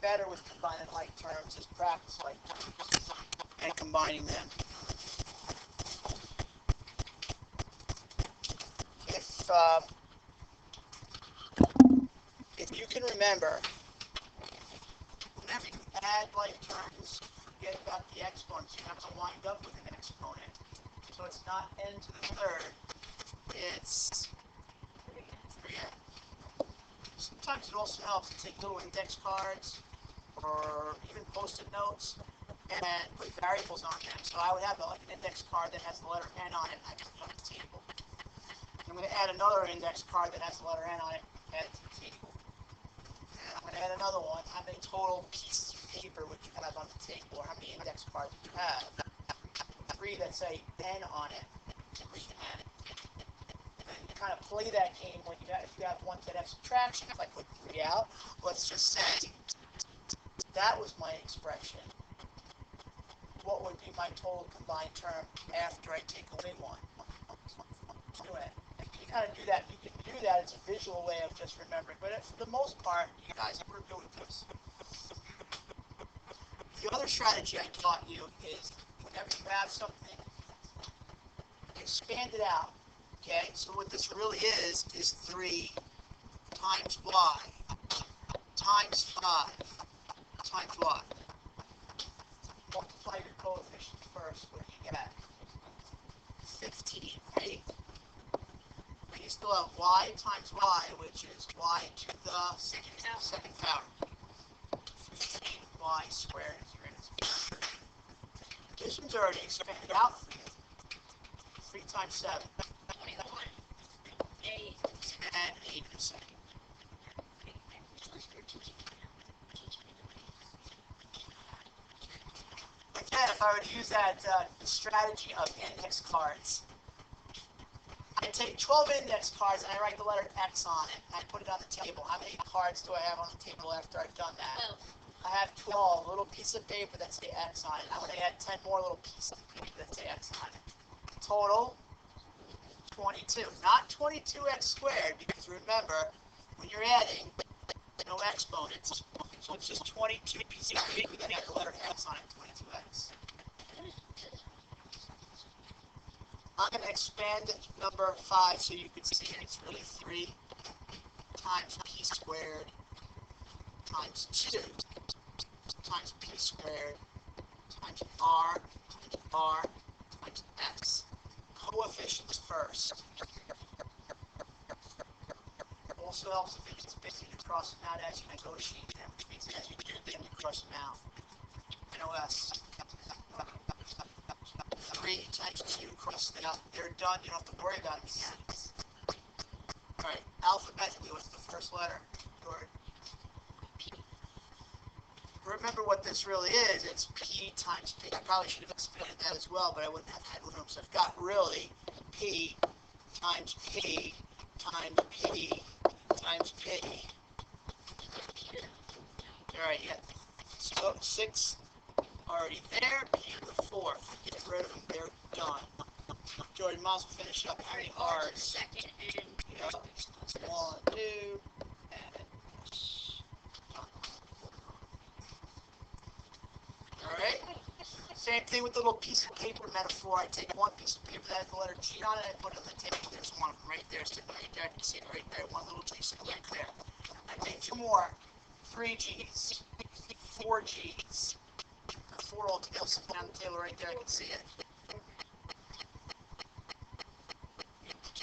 better with combining like terms is practice like terms and combining them. If you can remember, whenever you add like terms, forget about the exponents. You have to wind up with an exponent. So it's not n to the third. It's 3n. Sometimes it also helps to take little index cards or even post-it notes and put variables on them. So I would have like an index card that has the letter n on it. I can put it on the table. I'm going to add another index card that has the letter n on it. Add it to the table. And I'm going to add another one. How many total pieces of paper would you have on the table, or how many index cards would you have? 3 that say n on it. 3n. You kind of play that game when if you have ones that have subtraction. If I put 3 out, let's just say that was my expression. What would be my total combined term after I take away 1? 2n. You kind of do that. You can do that. It's a visual way of just remembering. But for the most part, you guys are good with this. The other strategy I taught you is whenever you have something, expand it out. Okay, so what this really is 3 times y times 5 times y. Multiply your coefficients first. What do you get? 15, right? But you still have y times y, which is y to the second power. 15y squared is your answer. This one's already expanded out for you. 3 times 7. 8%. Again, if I were to use that strategy of index cards, I take 12 index cards and I write the letter X on it. I put it on the table. How many cards do I have on the table after I've done that? I have 12 little pieces of paper that say X on it. I'm going to add 10 more little pieces of paper that say X on it. Total 22. Not 22x squared, because remember, when you're adding, no exponents. So it's just 22 pieces of paper that have the letter X on it, 22x. I'm going to expand number 5 so you can see it's really 3 times p squared times 2 times p squared times r times x. Coefficients first. Also helps if it's basically you cross them out as you negotiate them, which means as you do them, you cross them out. NOS. 3 times 2 cross them out. They're done. You don't have to worry about it. Alright, alphabetically, what's the first letter? Word. Remember what this really is. It's P times P. I probably should have expanded that as well, but I wouldn't have had room. So I've got really P times P times P times P. Alright, you got 6 already there. P the 4th. Get rid of them. They're done. Jordan, might as well finish up. How many R's? Second and 1, 2, and alright? Same thing with the little piece of paper metaphor. I take one piece of paper that has the letter G on it, I put it on the table. There's one of them right there, sitting right there. I can see it right there. One little G sitting right there. I take 2 more. 3 G's. 4 G's. 4 altogether sitting on the table right there. I can see it.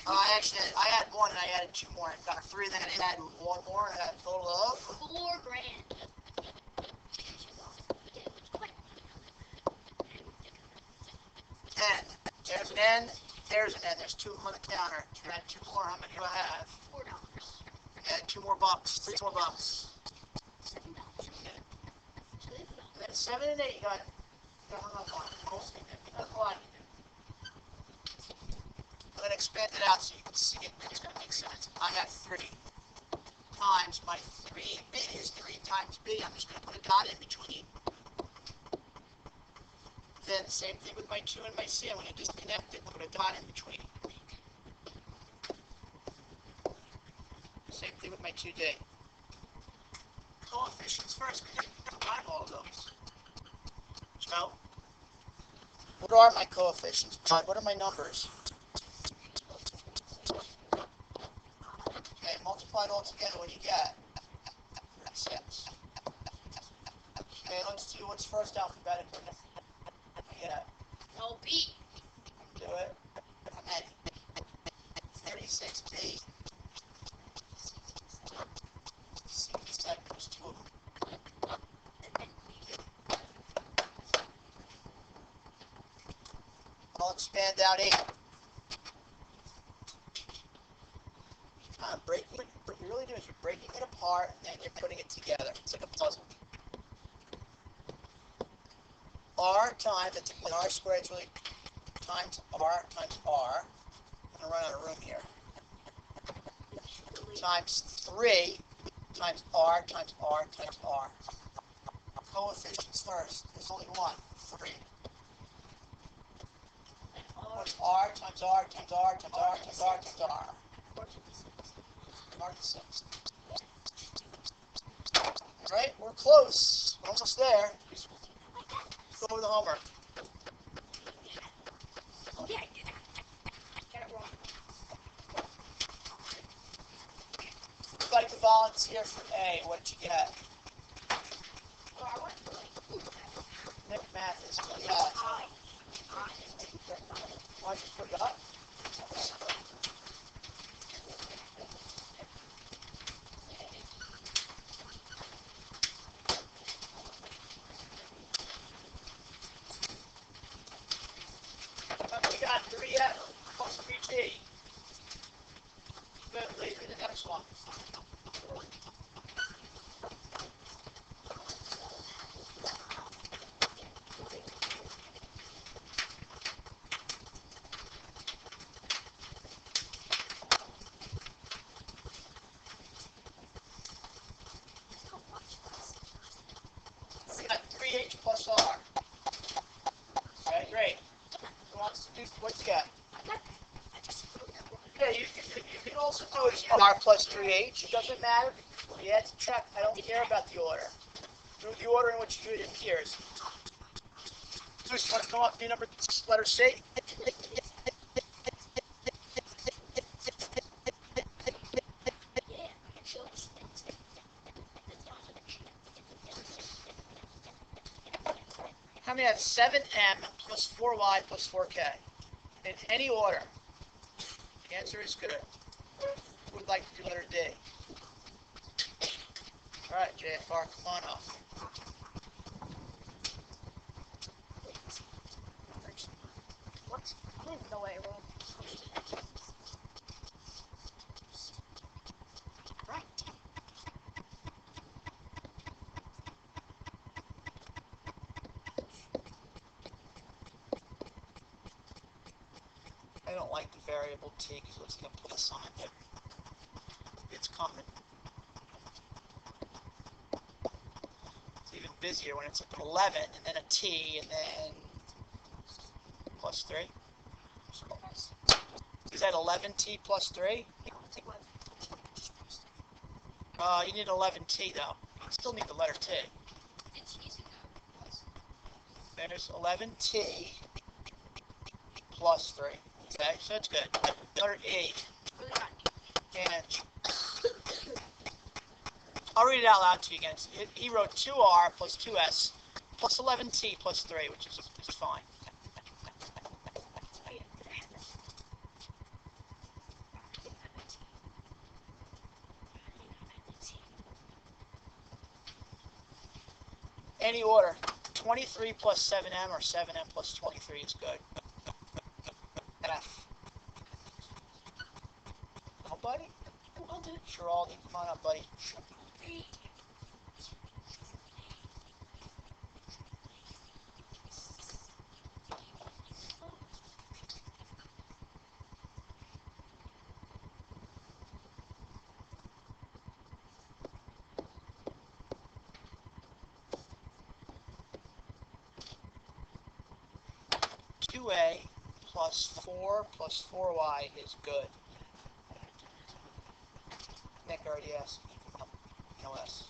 I had 1 and I added 2 more. I got 3, then I added 1 more, and I had a total of $4 grand. N. There's an N. There's an N. There's 2 on the counter. Add 2 more. How many do I have? $4. Add 2 more bucks. 3 more bucks. $7. And then 7 and 8. You got hung up on it. Most that's a lot. I'm going to expand it out so you can see it. It's going to make sense. I have 3 times my 3b is 3 times b. I'm just going to put a dot in between. Then same thing with my 2 and my c. I'm going to disconnect it, put a dot in between. Same thing with my 2d. coefficients first. We didn't combine all of those. So, what are my coefficients, Bud? What are my numbers? Okay, multiply it all together. What do you get? 6. Okay, let's do what's first alphabetically. Yeah. LB. Do it. And 36B. 7 plus 2 of them. I'll expand out 8. What you're really doing is you're breaking it apart and you're putting it together. It's like a puzzle. R times, it's an R squared, it's really times R times R. I'm going to run out of room here. Times 3 times R times R times R. Coefficients first. There's only one. 3. What's R times R times R times R times R times R? R to 6. Alright, we're close. We're almost there. Go over the homework. Yeah, I did. Got it wrong. I'd like to volunteer for A. What did you get? Nick Mathis. What did you get? Why'd you forgot? We got 3F plus 3G. Good, leave it the next one. We got 3H plus R. Okay, great. Who wants to do what you got? Yeah, you can also do it R plus 3H. It doesn't matter. Yeah, it's check. I don't care about the order. Do the order in which it appears. So you want to come up to number letter C? How many have 7M plus 4Y plus 4K? In any order. The answer is good. Who would like to do letter D? Alright, JFR, come on up. What? No way, wrong. Right. I don't like the variable t because it's going to put a sign there. It's coming. It's even busier when it's an 11 and then a t and then plus 3. Is that 11t plus 3? You need 11t though. You still need the letter t. There's 11t plus 3. Okay, so it's good. Letter E. And I'll read it out loud to you again. He wrote 2R plus 2S plus 11t plus 3, which is fine. Any order. 23 plus 7M or 7M plus 23 is good. F. Nobody? Sure, Aldi. Come on up, buddy. A plus 4 plus 4y is good. Nick already asked. No S.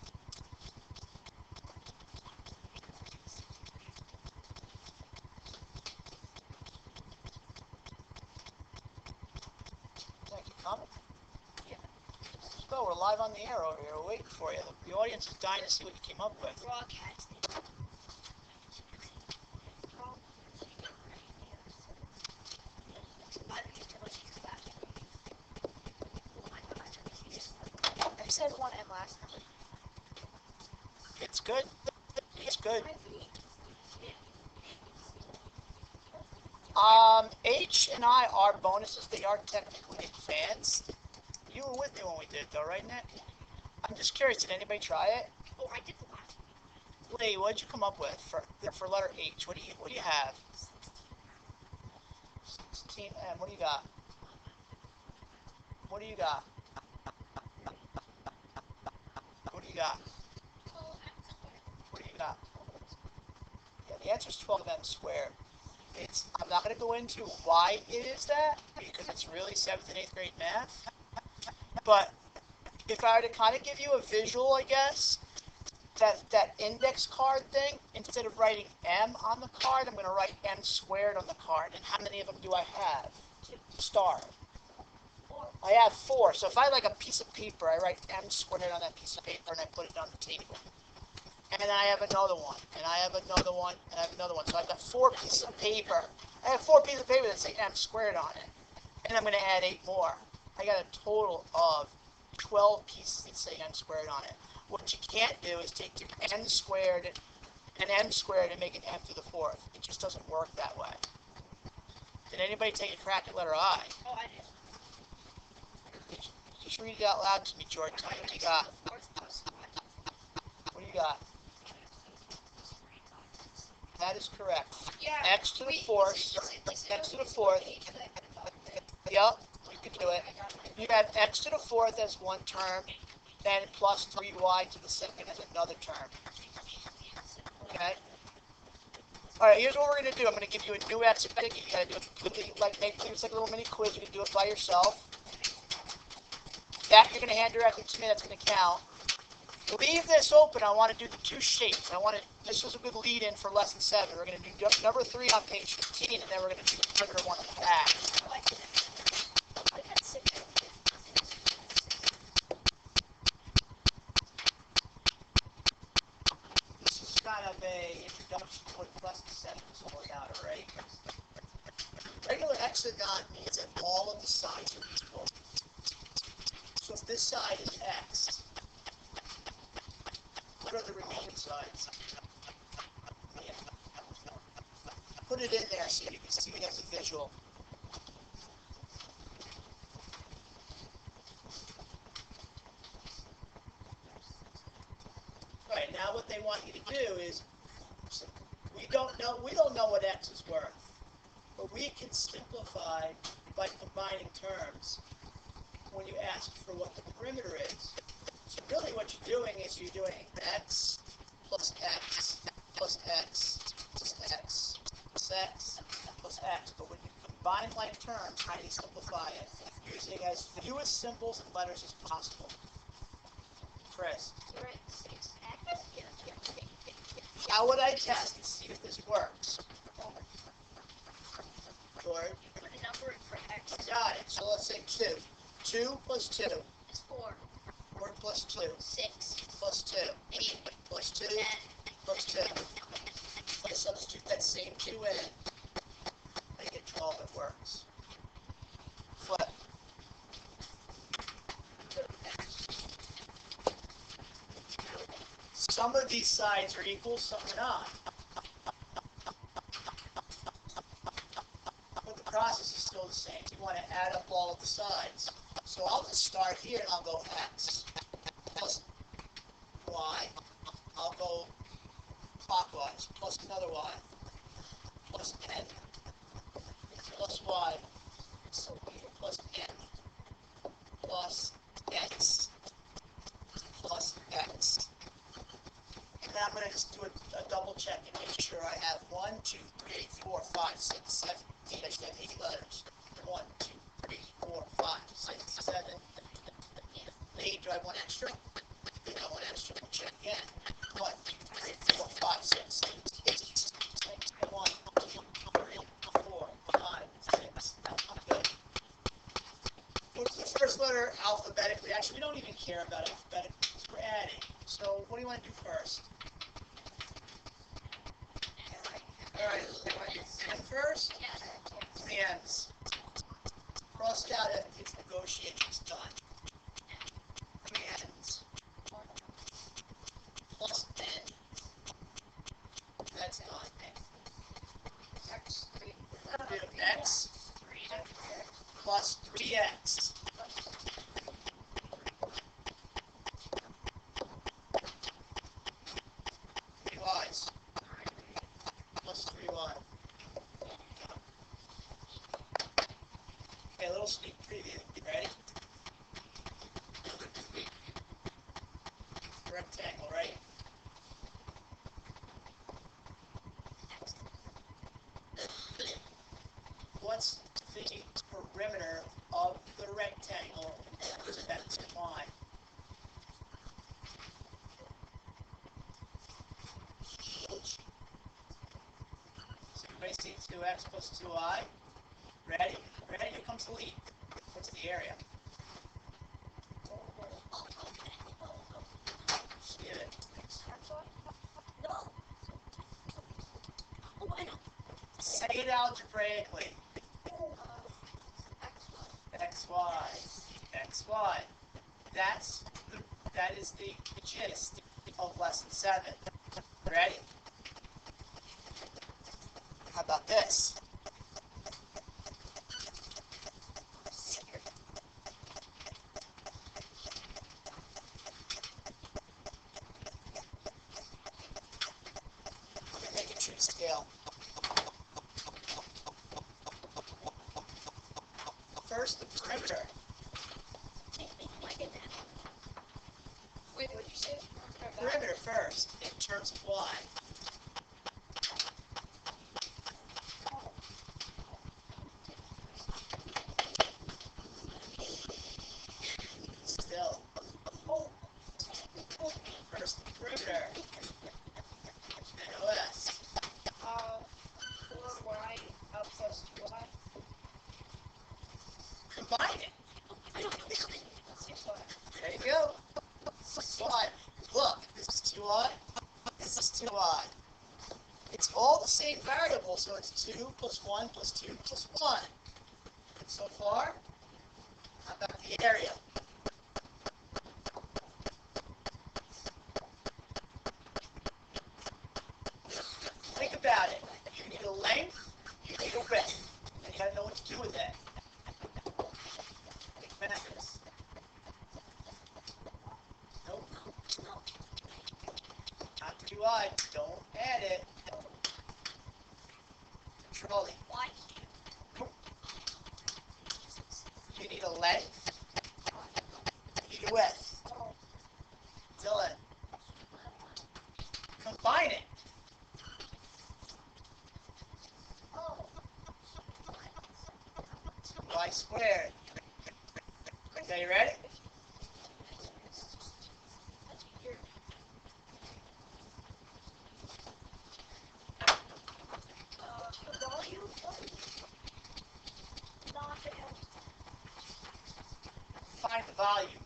go. We're live on the air over here. We're waiting for you. The audience is dying to see what you came up with. Broadcasting. I said 1M last time. It's good. It's good. H and I are bonuses. They are technically advanced. You were with me when we did it, though, right, Nick? I'm just curious. Did anybody try it? Oh, I did the last one. Lee, what did you come up with for letter H? What do you have? 16M. What do you got? What do you got? What do you got? What do you got? Yeah, the answer is 12M squared. I'm not going to go into why it is that, because it's really 7th and 8th grade math. But if I were to kind of give you a visual, I guess, that index card thing, instead of writing M on the card, I'm going to write M squared on the card. And how many of them do I have? Star. I have 4. So if I like a piece of paper, I write M squared on that piece of paper and I put it on the table. And then I have another one, and I have another one, and I have another one. So I've got 4 pieces of paper. I have 4 pieces of paper that say M squared on it. And I'm going to add 8 more. I got a total of 12 pieces that say M squared on it. What you can't do is take your N squared and M squared and make an M to the 4th. It just doesn't work that way. Did anybody take a crack at letter I? Oh, I did. Just read it out loud to me, Jordan. Tell me what you got. What do you got? That is correct. Yeah. X to the 4th. X to the 4th. Yep, you can do it. You have X to the 4th as one term, then plus 3y to the 2nd as another term. Okay? Alright, here's what we're going to do. I'm going to give you a new X. You got to do it completely, like it's like a little mini quiz. You can do it by yourself. That you're going to hand directly to me. That's going to count. Leave this open. I want to do the 2 shapes. This was a good lead-in for lesson 7. We're going to do number 3 on page 15, and then we're going to do the further one on the back. This is kind of a introduction to what lesson 7 is all about, alright? Regular hexagon means that all of the sides are equal. So if this side is X, what are the remaining sides? Put it in there so you can see it as a visual. Alright, now what they want you to do is, we don't know what X is worth, but we can simplify by combining terms when you ask for what the perimeter is. So really what you're doing is you're doing X plus X plus X plus X plus X plus X. But when you combine like terms, how do you simplify it? Using as few as symbols and letters as possible. Chris. How would I test to see if this works? George? Put a number for X. Got it. So let's say 2. 2 plus 2. It's 4. 4 plus 2. 6. Plus 2. 8. Plus 2. 10. Plus 2. Let's substitute that same 2 in. I get 12. It works. Flip. Some of these sides are equal, some are not. But the process is still the same. You want to add up all of the sides. So I'll just start here and I'll go X plus Y. I'll go clockwise plus another Y plus N plus Y plus N plus X plus X. And then I'm going to just do a double check and make sure I have 1, 2, 3, 4, 5, 6, 7, 8. I should have 8 letters. 1, 2, 3, 4, 5, 6, 7, 8. Do I have one extra? I got one extra. Check again. 1, 2, 3, 4, 5, 6, 7, 8. 1, 2, 3, 4, 5, 6. I'm good. What's the first letter alphabetically? Actually, we don't even care. want to do first? Alright, and first, three ends. Crossed out if negotiation's done. Three ends. Plus n. That's done. Do x plus 3x. 3y's plus 3y. Okay, a little sneak preview. Ready? Rectangle, right? What's the perimeter of the rectangle in x and y? So everybody see 2x plus 2y? Ready? Ready? Here comes the lead. What's the area? Just give it. Say it algebraically. XY. XY. That is the gist of lesson 7. Ready? How about this? Make a true scale. First, the perimeter. Wait, what'd you say? Perimeter first, in terms of y. Still. First, the perimeter. NOS. 4y plus 2y. Combine it. 6y. There you go. 6y. Look, this is 2y. This is 2y. It's all the same variable, so it's 2 plus 1 plus 2 plus 1. So far, how about the area? Think about it. You need a length, you need a width. And you gotta know what to do with it. Mathis. Nope. Not too wide. Don't add it. Control it. Y. Nope. You need a length. You need a width. Dylan. Combine it. Y squared. Okay, you ready? The volume? Not the L. Find the volume.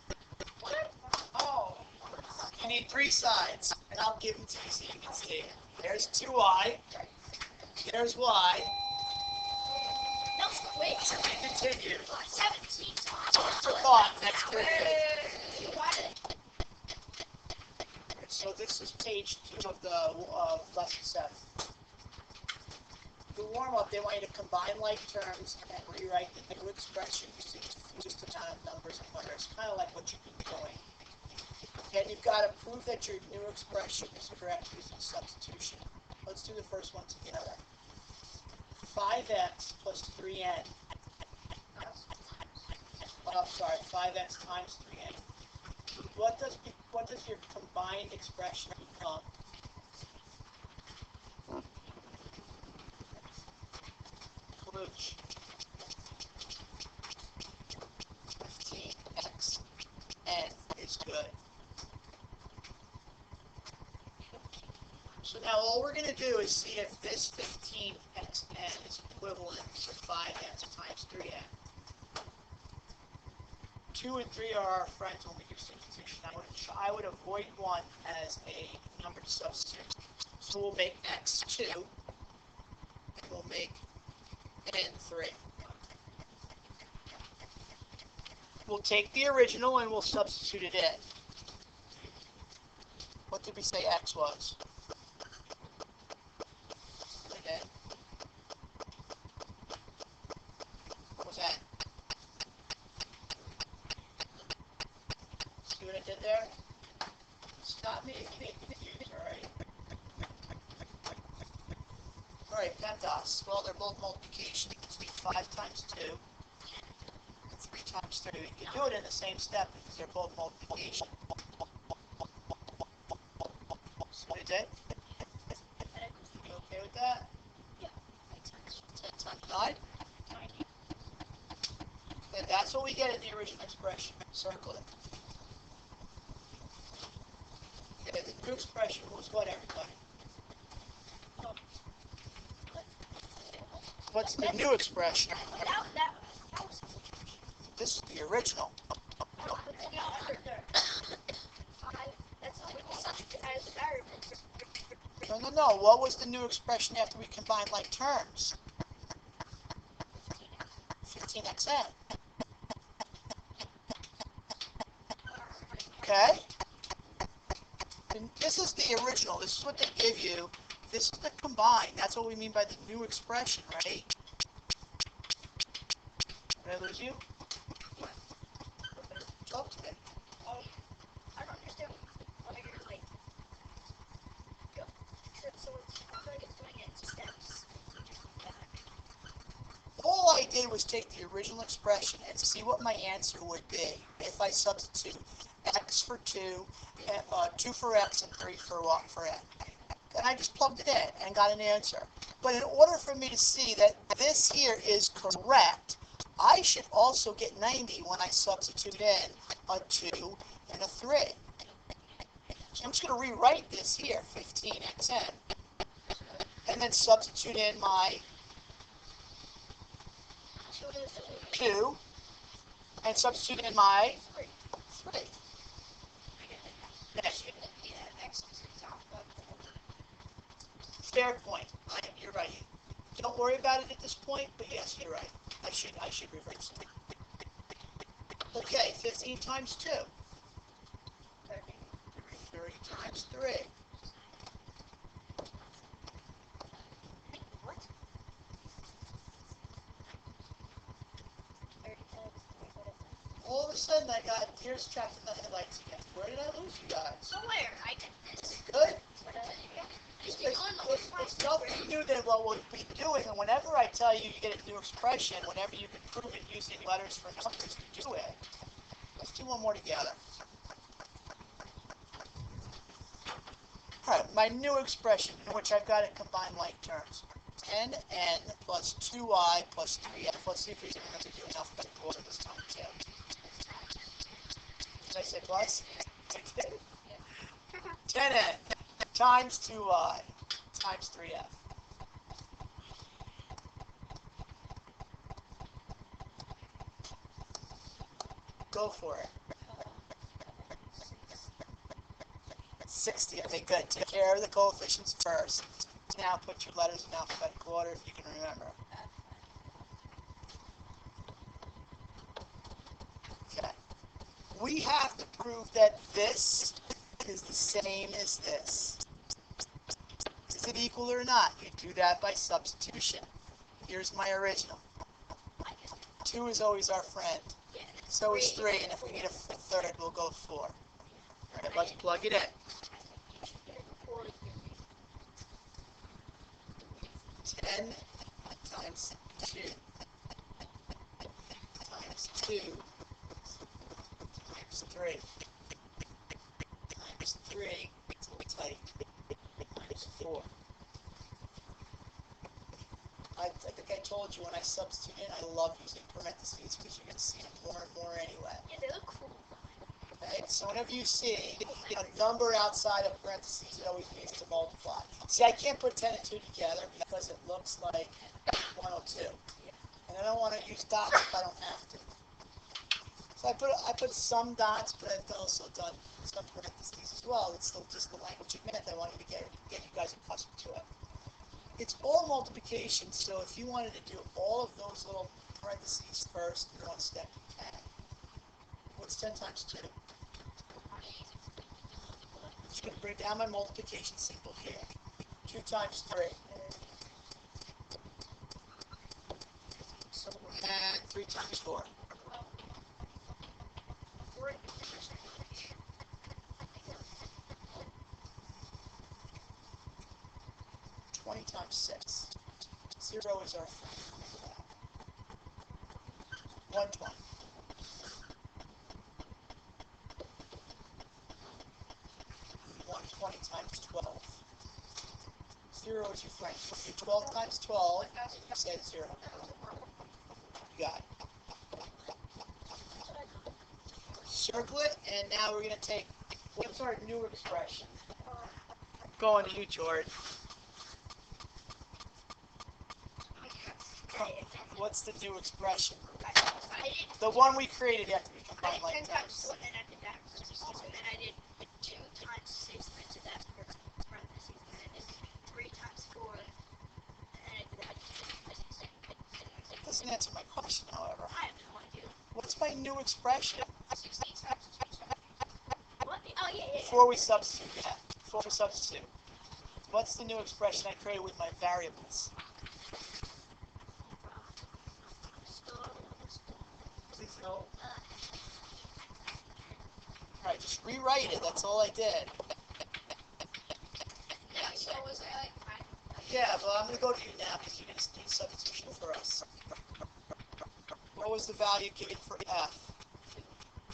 What? Oh. You need 3 sides, and I'll give them to you so you can see. There's 2y. There's y. That was quick. Continue. 17. For thought. That's perfect. So this is page 2 of the lesson 7. The warm-up, they want you to combine like terms and rewrite the new expression using just the amount of numbers and letters, kind of like what you've been doing. And you've got to prove that your new expression is correct using substitution. Let's do the first one together. 5x plus 3n. Oh, sorry, 5x times 3n. What does your combined expression become? Klooch. 15x n is good. So now all we're going to do is see if this 15x n is equivalent to 5x times 3n. 2 and 3 are our friends when we do substitution. I would avoid 1 as a number to substitute. So we'll make x2, and we'll make n3. We'll take the original and we'll substitute it in. What did we say x was? Okay. What was that? See what I did there? Stop me if you get confused, alright? Alright, pentas. Well, they're both multiplication. It's 5 times 2. 3 times 3. You can do it in the same step because they're both multiplication. So what is it? You okay with that? Yeah. 10 times 9? And that's what we get in the original expression. Circle it. Okay, the new expression was what, everybody? What's the new expression? That was This is the original. No. What was the new expression after we combined like terms? 15xn. Okay? And this is the original. This is what they give you. This is the combined. That's what we mean by the new expression, right? Did I lose you? Talk to me. I don't understand what you're like. Go. So I feel like it's doing it in steps. All I did was take the original expression and see what my answer would be if I substitute x for 2, 2 for x, and 3 for n. And I just plugged it in and got an answer. But in order for me to see that this here is correct, I should also get 90 when I substitute in a 2 and a 3. So I'm just going to rewrite this here, 15xn, and then substitute in my 2 and substitute in my 3. Next. Fair point. You're right. Don't worry about it at this point, but yes, you're right. I should reverse it. Okay, 15 times 2. 30 times 3. What? 30 times 3, what is it? All of a sudden, I got here's chapter the headlights again. Where did I lose you guys? Somewhere I did this. Good. It's It's nothing new than what we'll be doing, and whenever I tell you you get a new expression, whenever you can prove it using letters for numbers to do it. Let's do one more together. Alright, my new expression, in which I've got to combine like terms. 10n plus 2i plus 3f. Let's see if we can do enough order this time too. Did I say plus? 10n times 2i times 3f. Go for it. 60. Okay, good. Take care of the coefficients first. Now put your letters in alphabetical order if you can remember. Okay. We have to prove that this is the same as this. Is it equal or not? You do that by substitution. Here's my original. 2 is always our friend. So is 3, and if we need a third, we'll go 4. All right, let's plug it in. 10 times 2 times 2 times 3 times 3 times 4. I think I told you when I substitute in, I love using parentheses because you're going to see them more and more anyway. Yeah, they look cool. Okay, so whenever you see a number outside of parentheses, it always means to multiply. See, I can't put 10 and 2 together because it looks like 102. And I don't want to use dots if I don't have to. So I put some dots, but I've also done some parentheses as well. It's still just the language it meant. I wanted to get you guys accustomed to it. It's all multiplication, so if you wanted to do all of those little parentheses first in one step, you can. What's 10 times 2? I'm just going to bring down my multiplication symbol here. 2 times 3. And 3 times 4. 20 times 6. 0 is our friend. 120. 120 times 12. 0 is your friend. 12 times 12, you said 0. You got it. Circle it, and now we're going to take, what's our new expression? Going to you, George. What's the new expression? The one we created after we combined like 10 that. times 2, and then I did that parentheses, and then I did 2 times 6, and I did that parentheses, and then I did 3 times 4, and then I did that. That doesn't answer my question, however. I have no idea. What's my new expression? 16 times 2. What? Oh, yeah. Before we substitute, what's the new expression I created with my variables? Please no. Alright, just rewrite it, that's all I did. Yeah, so was I like, Yeah, but I'm going to go to you now because you're going to do substitution for us. What was the value given for F?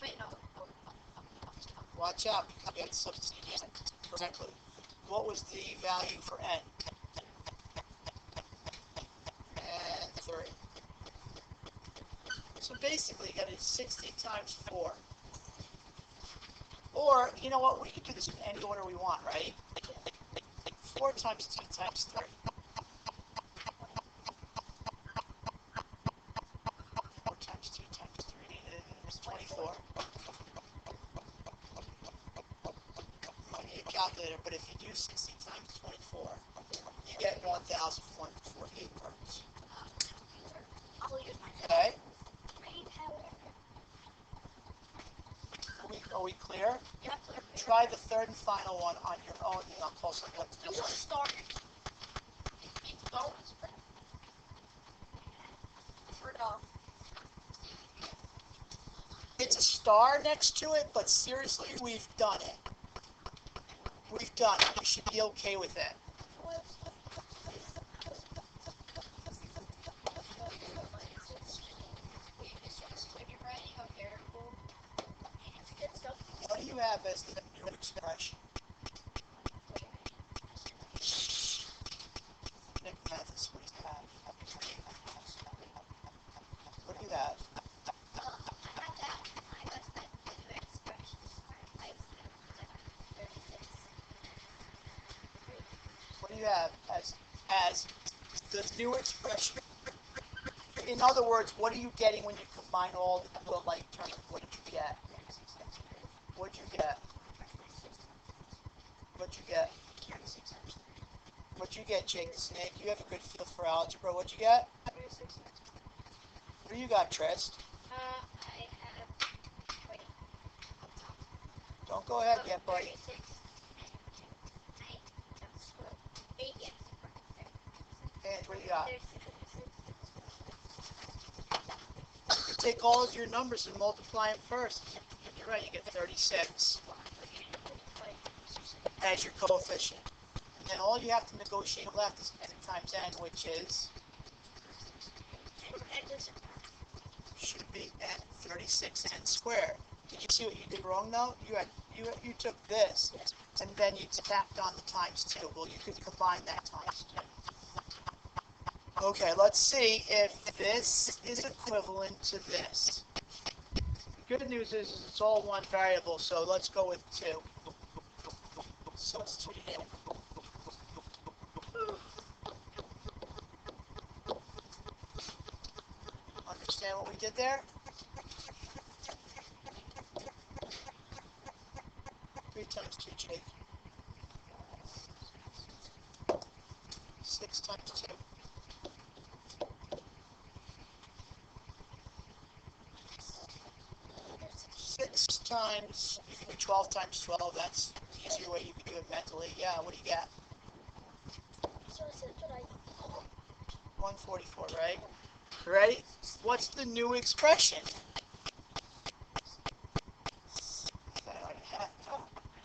wait, no. Watch out, because we have to substitute correctly. What was the value for N? And 3. So basically, you got to do 60 times 4. Or, you know what, we can do this in any order we want, right? 4 times 2 times 3. 4 times 2 times 3 is 24. I need a calculator, but if you do 60 times 24, you get 1,448 parts. I'll use my Okay? brain power. Are we clear? Yeah, Try the third and final one on your own. I'll close up what to you do. just started. It's a star next to it, but seriously, we've done it. We've done it. You should be okay with it. What do you have as the new expression? Nick Mathis, what do you have? What do you have? What do you have as the new expression? In other words, what are you getting when you combine all the like terms? What did you get? What'd you get? What'd you get? What'd you get, Jake the Snake? You have a good feel for algebra. What'd you get? What do you got, Trist? Don't go ahead yet, buddy. And what do you got? You take all of your numbers and multiply them first. You're right, you get 36 as your coefficient. And then all you have to negotiate left is n times n, which is, should be n 36 n squared. Did you see what you did wrong though? You took this and then you tacked on the times 2. Well, you could combine that times 2. Okay, let's see if this is equivalent to this. The good news is it's all one variable, so let's go with 2. Substitute it in. Understand what we did there? times 2, Jake? 6 times 2. 6 times, you can do 12 times 12. That's the easier way you can do it mentally. Yeah, what do you got? So I said, but I 144, right? Ready? What's the new expression?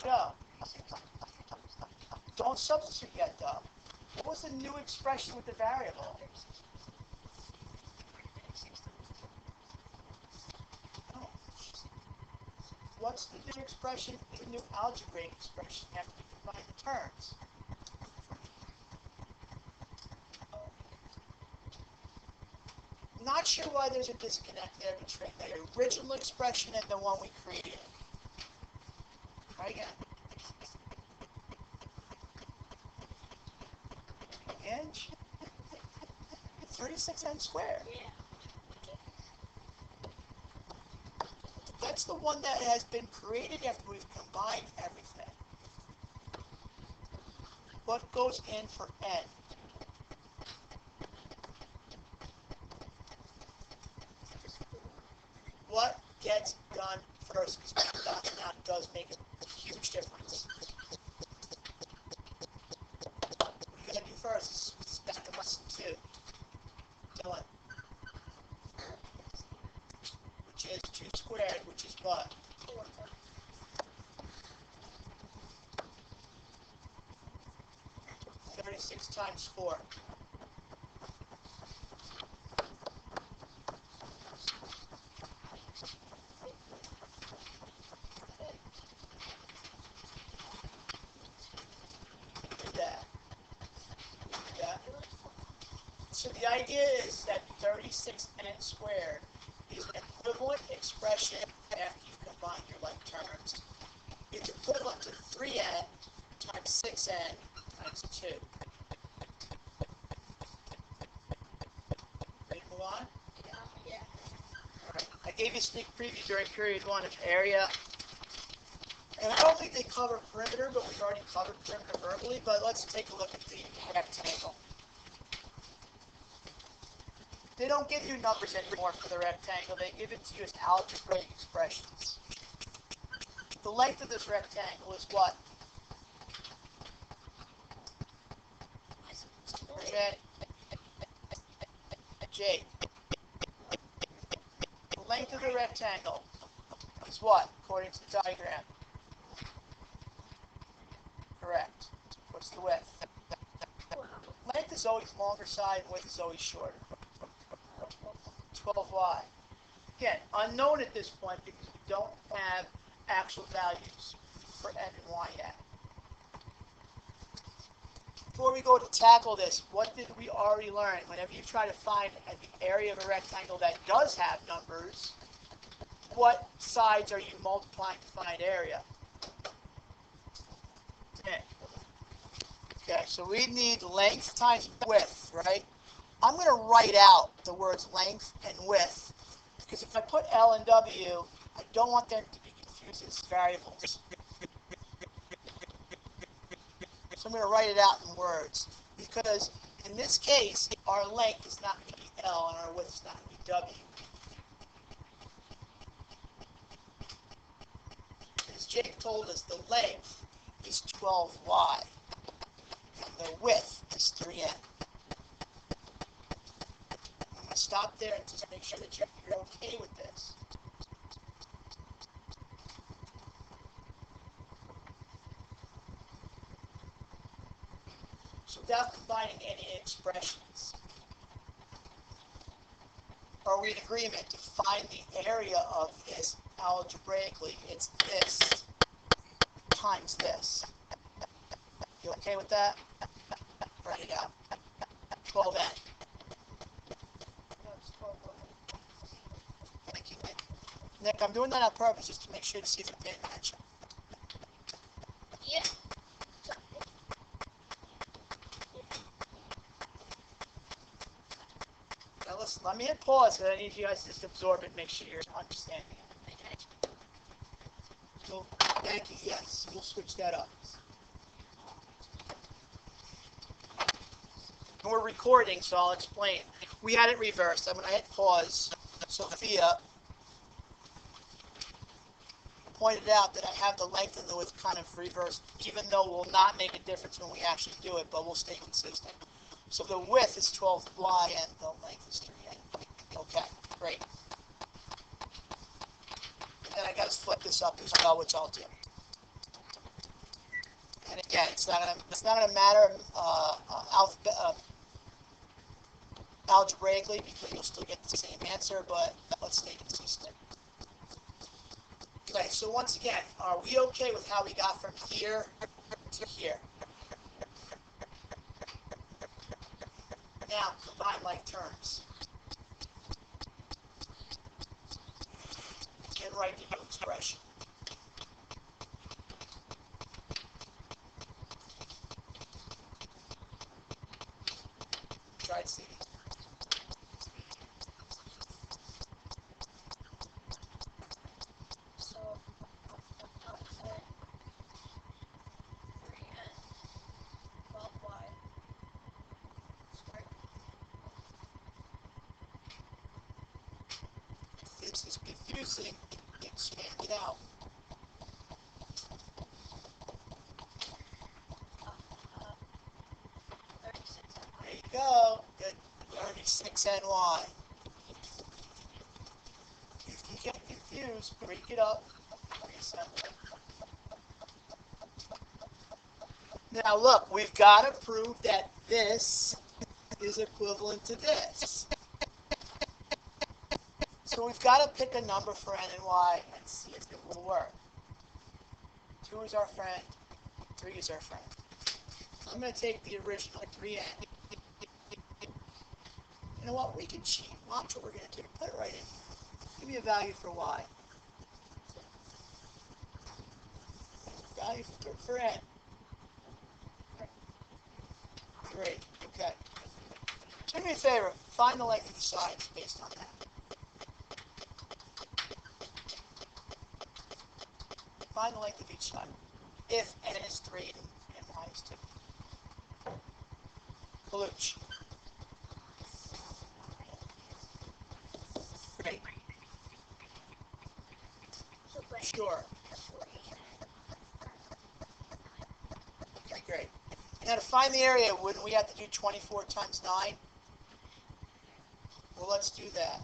Joe. Don't substitute yet, though. What was the new expression with the variable? No. What's the new expression, the new algebraic expression after you combine the terms? Not sure why there's a disconnect there between the original expression and the one we created. Try again. Inch. 36n squared. yeah. That's the one that has been created after we've combined everything. What goes in for n? What gets done first? Because that does make a huge difference. What are you going to do first? Stack them up 2. Dylan. Which is 2 squared, which is what? 36 times 4. So the idea is that 36n squared is an equivalent expression after you combine your like terms. It's equivalent to 3n times 6n times 2. Ready to move on? Yeah. Alright. I gave you a sneak preview during period 1 of area. And I don't think they cover perimeter, but we've already covered perimeter verbally. But let's take a look at the rectangle. They don't give you numbers anymore for the rectangle. They give it to you as algebraic expressions. The length of this rectangle is what? J. The length of the rectangle is what, according to the diagram? Correct. What's the width? Length is always longer side, width is always shorter. 12y. Again, unknown at this point because we don't have actual values for n and y yet. Before we go to tackle this, what did we already learn? Whenever you try to find the area of a rectangle that does have numbers, what sides are you multiplying to find area? 10. Okay, so we need length times width, right? I'm going to write out the words length and width because if I put L and W, I don't want them to be confused as variables. So I'm going to write it out in words because in this case, our length is not going to be L and our width is not going to be W. As Jake told us, the length is 12y and the width is 3n. Stop there and just make sure that you're okay with this. So without combining any expressions, are we in agreement to find the area of this algebraically? It's this times this. You okay with that? Write it out. 12n. Thank you, Nick. Nick, I'm doing that on purpose just to make sure to see if you're paying attention. Yeah. Now listen, let me hit pause because I need you guys to just absorb it and make sure you're understanding it. So, thank you, yes, we'll switch that up. And we're recording, so I'll explain. We had it reversed. I hit pause. Sophia pointed out that I have the length and the width kind of reversed, even though it will not make a difference when we actually do it, but we'll stay consistent. So the width is 12y and the length is 3a. Okay, great. And then I got to flip this up as well, which I'll do. And again, it's not a matter of algebraically, because you'll still get the same answer, but let's stay consistent. Okay, so once again, are we okay with how we got from here to here? Now, combine like terms. And write the new expression. Try to see. This is confusing. Expand it out. There you go. Good. 36ny. If you get confused, break it up. Reassemble. Now look, we've got to prove that this is equivalent to this. So we've got to pick a number for n and y and see if it will work. 2 is our friend. 3 is our friend. I'm going to take the original 3n. You know what? We can cheat. Watch what we're going to do. Put it right in. Give me a value for y. Value for n. 3. Okay. Do me a favor. Find the length of the sides based on that. Find the length of each side. If n is 3 and y is 2. Kaluch. Great. Sure. Okay, great. Now to find the area, wouldn't we have to do 24 times 9? Well, let's do that.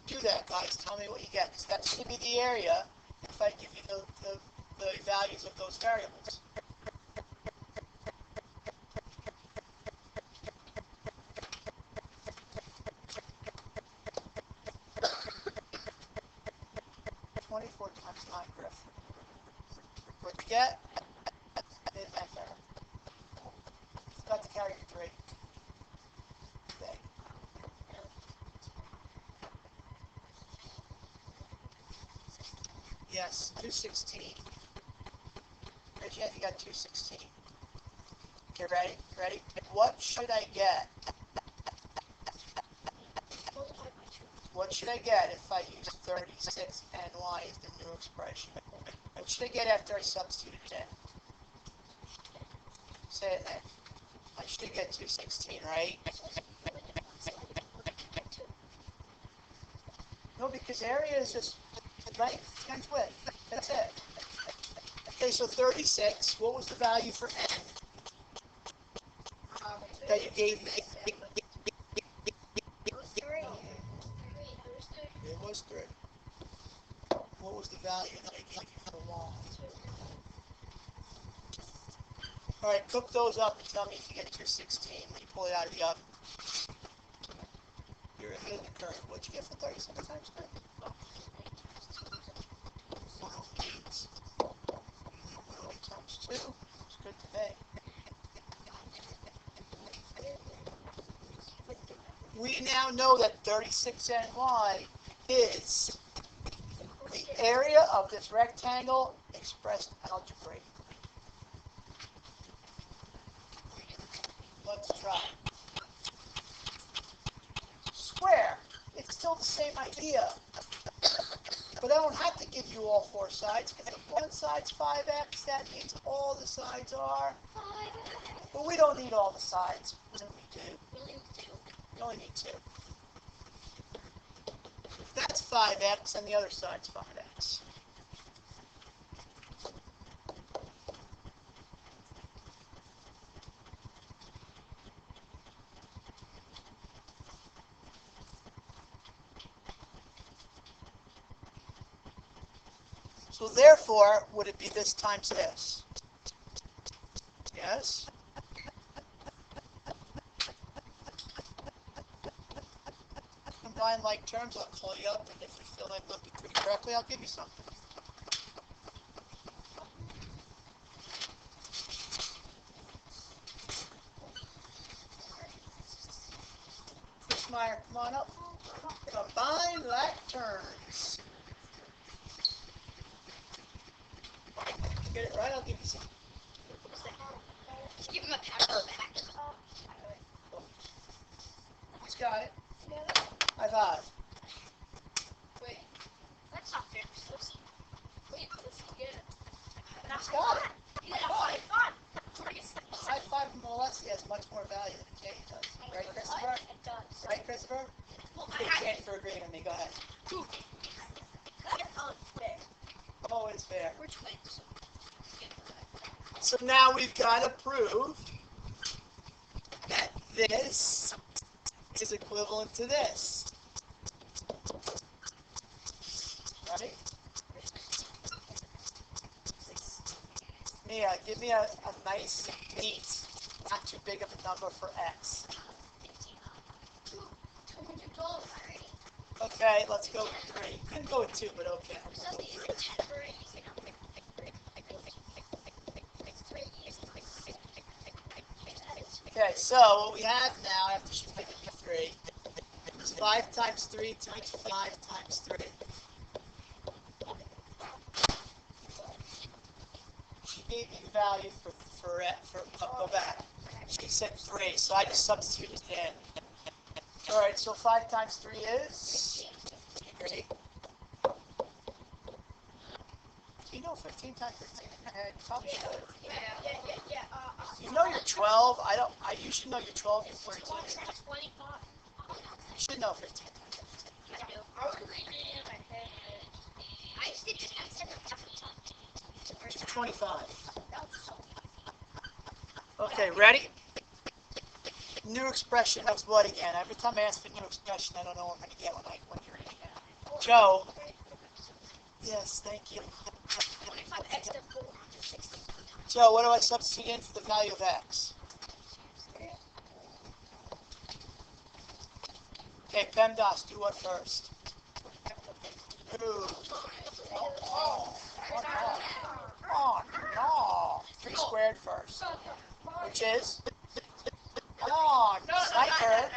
Do that, guys. Tell me what you get. Because that should be the area if I give you the values of those variables. Times 9, Griff. What you get? Mid-math error. Got to carry the 3. Okay. Yes, 216. Right, you got 216. Okay, ready? Ready? What should I get? What should I get if I use 36 and y as the new expression? What should I get after I substitute it in? Say it then. I should get 216, right? No, because area is just length times width. That's it. Okay, so 36. What was the value for n that you gave me? It was 3. What was the value that I gave you for y? All right, cook those up and tell me if you get 216 when you pull it out of the oven. You're in the current. What'd you get for 37 times 3? 108. 108 times 2. It's good to me. We now know that 36ny is the area of this rectangle expressed algebraically. Let's try. Square. it's still the same idea. But I don't have to give you all four sides, because if one side's 5x, that means all the sides are. But we don't need all the sides. We only need two. We only need two. If that's 5x, and the other side's 5x. So therefore, would it be this times this? Yes? Combine like terms, I'll call you up, and if you feel like looking pretty correctly, I'll give you something. Chris Meyer, come on up. Combine like terms. Get it right, I'll give you something. Give him a pat on the back. He's got it. High five. Wait, that's not fair. Wait, let's get it. He's got it. You got a high five. High five from Molessi has much more value than Jay does. Right, Christopher? It does. Right, Christopher? Well, Okay, thanks for agreeing with me. Go ahead. That's unfair. Oh, it's fair. We're twins. So now we've got to prove that this is equivalent to this. Right? Mia, give me a nice, neat, not too big of a number for x. Okay, let's go with 3. You can go with 2, but okay. Okay, so what we have now, after splitting 3, is 5 times 3 times 5 times 3. She gave me the value go back. She said 3, so I just substituted it in. Alright, so 5 times 3 is? 3. Do you know 15 times 15? Probably should. You know you're 12. You should know you're 12. You're 14. You should know 15 times 15. 25. Okay, ready? New expression of what again? Every time I ask for new expression, I don't know what I'm going to get when you're in it. Joe. Yes, thank you. Joe, what do I substitute in for the value of x? Okay, PEMDAS, do what first? 2. Oh, no. 3 squared first. Which is? Oh, sniper.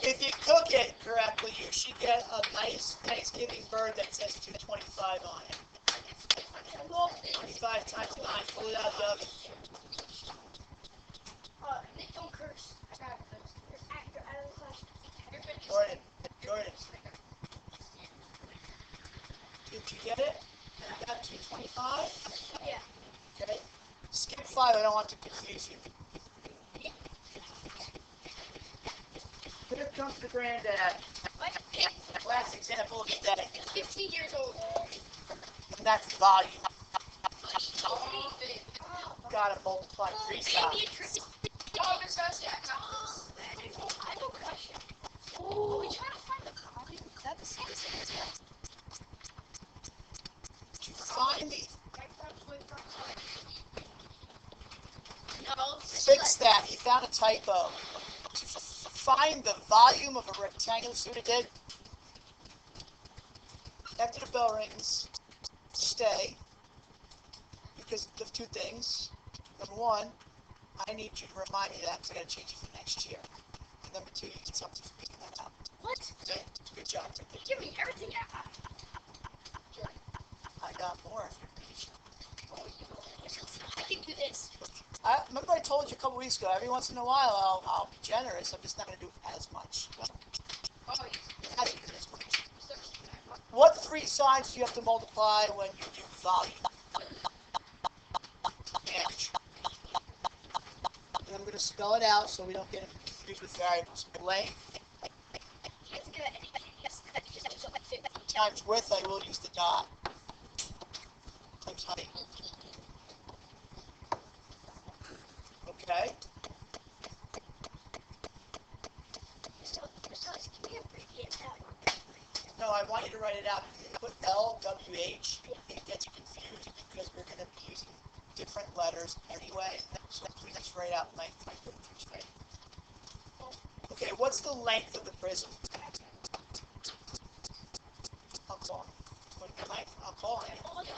If you cook it correctly, you should get a nice Thanksgiving bird that says 225 on it. 25 times 9, pull it out of the oven. Don't curse. Jordan. Did you get it? You got 225? Yeah. Okay. Skip 5, I don't want to confuse you. Here comes the granddad. Last example of the day. 15 years old. And that's volume. Gotta multiply 3 times. I have a question. Are we trying to find the volume? That's Find the... No. Fix that. He found a typo. Find the volume of a rectangular. See what it did? After the bell rings, stay. Because of 2 things. Number 1, I need you to remind me of that because I got to change it for next year. And number 2, you did something for me that time. What? Good job. Give me everything out. I got more information. I can do this. go. Every once in a while, I'll be generous. I'm just not going to do as much. What three sides do you have to multiply when you do volume? And I'm going to spell it out so we don't get confused with variables. Length times width, I will use the dot, times height. Okay? No, I want you to write it out. Put LWH. It gets confused because we're going to be using different letters anyway. So let's write out length. Okay, what's the length of the prism? I'll call it. I'll call it.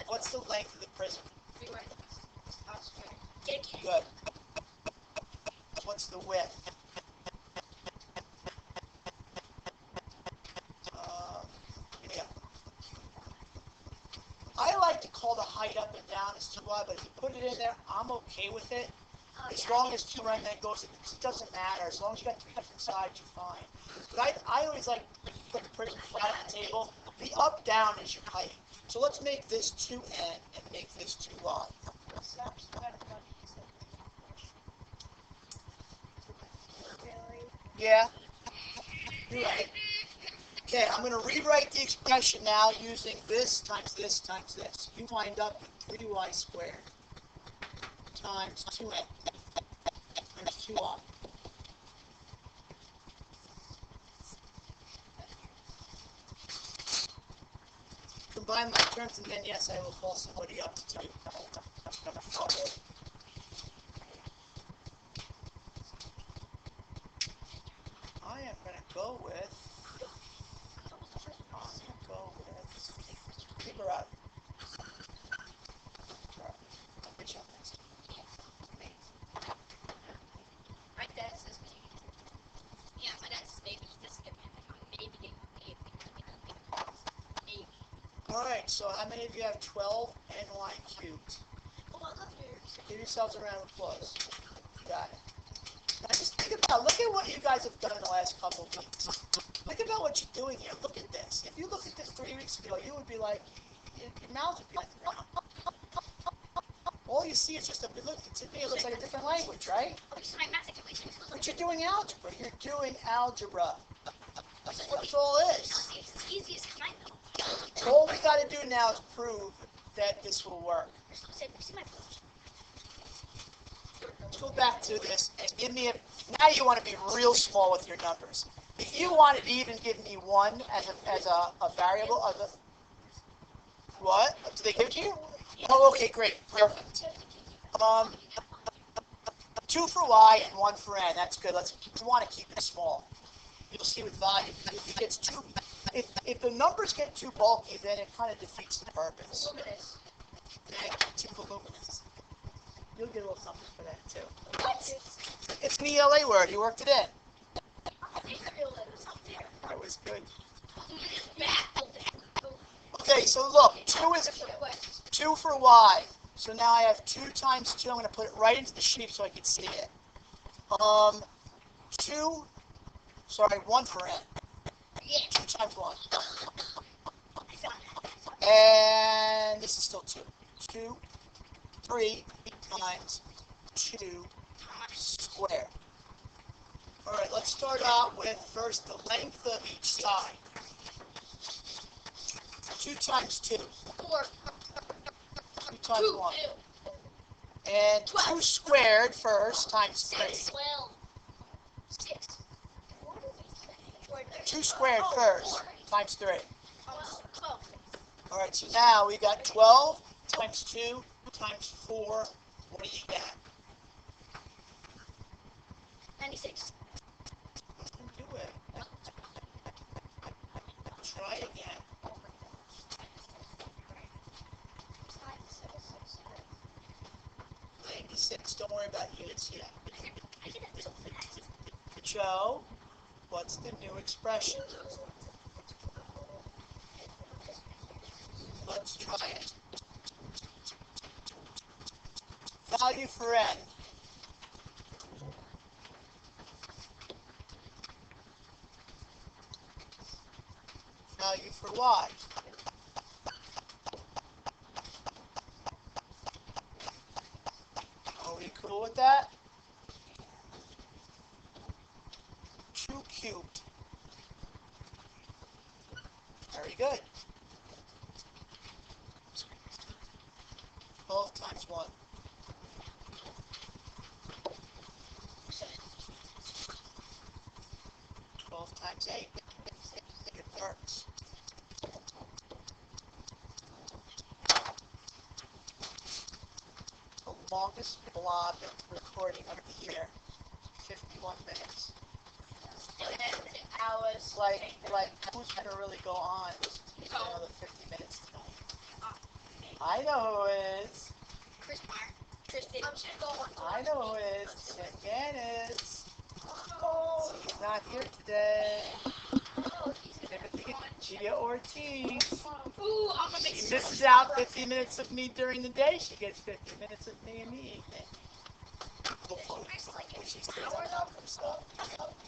What's the length of the prism? Good. What's the width? Yeah. I like to call the height up and down as to why, but if you put it in there, I'm okay with it. As long as 2 right then goes, it doesn't matter. As long as you got 3 different sides, you're fine. But I always like to put the prism flat on the table. The up down is your height. So let's make this 2n and make this 2y. Yeah. You're right. Okay, I'm going to rewrite the expression now using this times this times this. You wind up with 3y squared times 2n times 2y. Combine my terms and then yes, I will call somebody up to 2. I am going to go with figure out. Alright, so how many of you have 12 ny cubed? Give yourselves a round of applause. Got it. Now just think about, look at what you guys have done in the last couple of weeks. Think about what you're doing here. Look at this. If you looked at this 3 weeks ago, you would be like, your mouth would be like, wow. All you see is just to me, it looks like a different language, right? But you're doing algebra. You're doing algebra. That's what all is. All we got to do now is prove that this will work. Let's go back to this and give me now you want to be real small with your numbers. If you wanted to even give me 1 as a variable of the what? Do they give it to you? Oh, okay, great, perfect. 2 for y and 1 for n. That's good. We want to keep it small. You'll see with volume. If it gets too, if the numbers get too bulky, then it kind of defeats the purpose. Too voluminous. You'll get a little something for that too. What? It's an ELA word. You worked it in. That was good. Okay, so look, 2 is 2 for y. So now I have 2 times 2. I'm going to put it right into the sheet so I can see it. 1 for n. 2 times 1. And this is still 2. 2, 3 times 2 squared. All right, let's start out with first the length of each side. 2 times 2. 4. 2 times 1. And 2 squared first times 3. 12. 6. 2 squared first times 3. 12. All right, so now we got 12 times 2 times 4. What do you get? 96. Do it. Try again. 96. Don't worry about units yet. Joe, what's the new expression? Let's try it. Value for n. value for y. Are we cool with that? 2 cubed. Very good. 12 times 1. 12 times 8. It works. The longest blob recording of the year. 51 minutes. Hours. Like, who's gonna really go on for another 50 minutes tonight? I know who is. Chris Meyer. Chris Davidson. I know who is. Tim Gannis. He's not here today. Gia Ortiz. Ooh, I'm gonna make She misses out 50 minutes of me during the day. She gets 50 minutes of me in the evening. She's like an hour though.